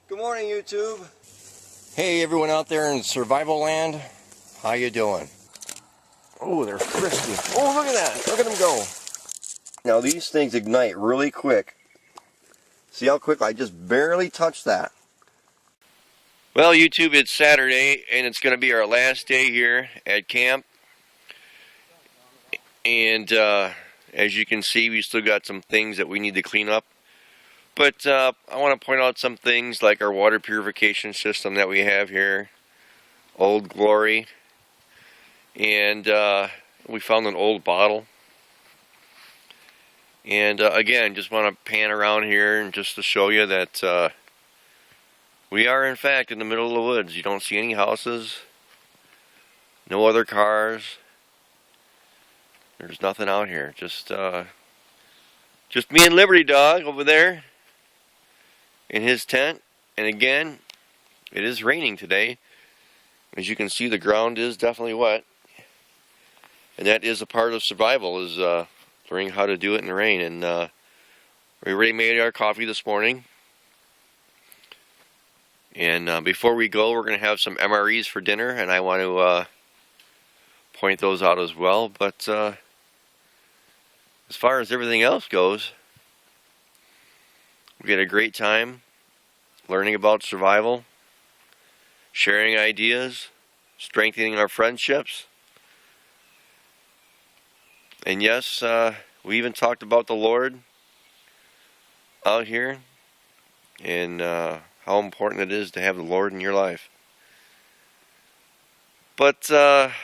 Good morning, YouTube. Hey, everyone out there in survival land. How you doing? Oh, they're frisky. Oh, look at that. Look at them go. Now, these things ignite really quick. See how quick I just barely touched that. Well, YouTube, it's Saturday, and it's going to be our last day here at camp. And as you can see, we still got some things that we need to clean up. But I want to point out some things like our water purification system that we have here. Old Glory. And we found an old bottle. And again, just want to pan around here and just to show you that we are in fact in the middle of the woods. You don't see any houses, no other cars. There's nothing out here. Just me and Liberty Dog over there in his tent. And again, it is raining today. As you can see, the ground is definitely wet. And that is a part of survival, is learning how to do it in the rain. And we already made our coffee this morning. And before we go, we're going to have some MREs for dinner. And I want to point those out as well. But as far as everything else goes, we had a great time learning about survival, sharing ideas, strengthening our friendships. And yes, we even talked about the Lord out here and how important it is to have the Lord in your life. But,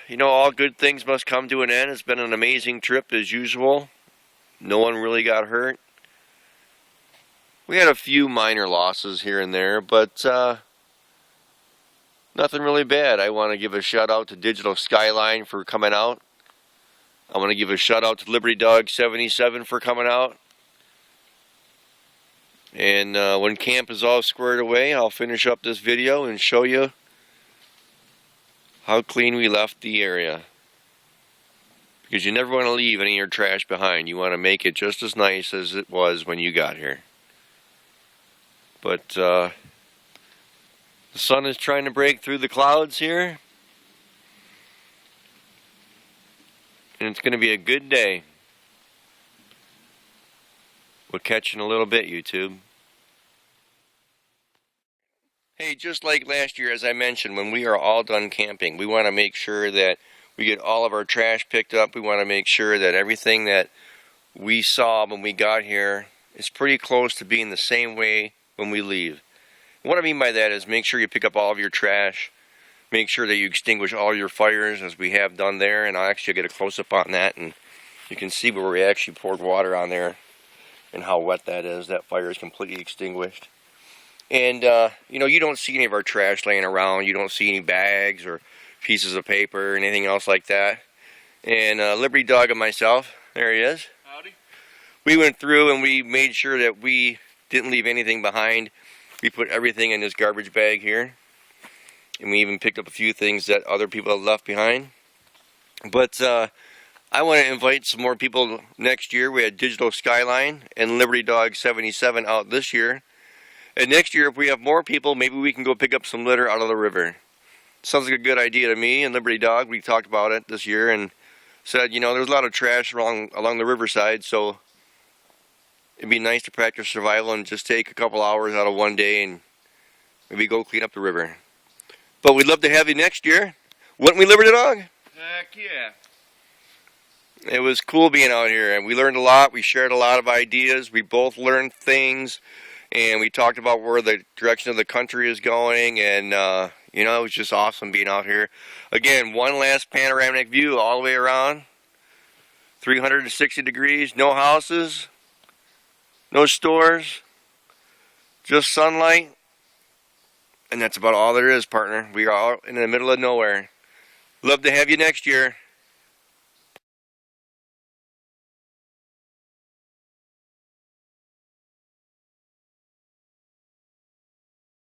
you know, all good things must come to an end. It's been an amazing trip as usual. No one really got hurt. We had a few minor losses here and there, but nothing really bad. I want to give a shout out to Digital Skyline for coming out. I want to give a shout out to Liberty Dog 77 for coming out. And when camp is all squared away, I'll finish up this video and show you how clean we left the area. Because you never want to leave any of your trash behind. You want to make it just as nice as it was when you got here. But the sun is trying to break through the clouds here. And it's going to be a good day. We'll catch you in a little bit, YouTube. Hey, just like last year, as I mentioned, when we are all done camping, we want to make sure that we get all of our trash picked up. We want to make sure that everything that we saw when we got here is pretty close to being the same way when we leave. And what I mean by that is make sure you pick up all of your trash. Make sure that you extinguish all your fires as we have done there. And I'll actually get a close-up on that. And you can see where we actually poured water on there and how wet that is. That fire is completely extinguished. And, you know, you don't see any of our trash laying around. You don't see any bags or pieces of paper or anything else like that. And Liberty Dog and myself, there he is. Howdy. We went through and we made sure that we didn't leave anything behind. We put everything in this garbage bag here. And we even picked up a few things that other people had left behind. But I want to invite some more people next year. We had Digital Skyline and Liberty Dog 77 out this year. And next year, if we have more people, maybe we can go pick up some litter out of the river. Sounds like a good idea to me and Liberty Dog. We talked about it this year and said, you know, there's a lot of trash along the riverside, so it'd be nice to practice survival and just take a couple hours out of one day and maybe go clean up the river. But we'd love to have you next year. Wouldn't we, Liberty Dog? Heck yeah. It was cool being out here, and we learned a lot. We shared a lot of ideas. We both learned things, and we talked about where the direction of the country is going, and you know, it was just awesome being out here. Again, one last panoramic view all the way around. 360 degrees, no houses, no stores, just sunlight. And that's about all there is, partner. We are out in the middle of nowhere. Love to have you next year.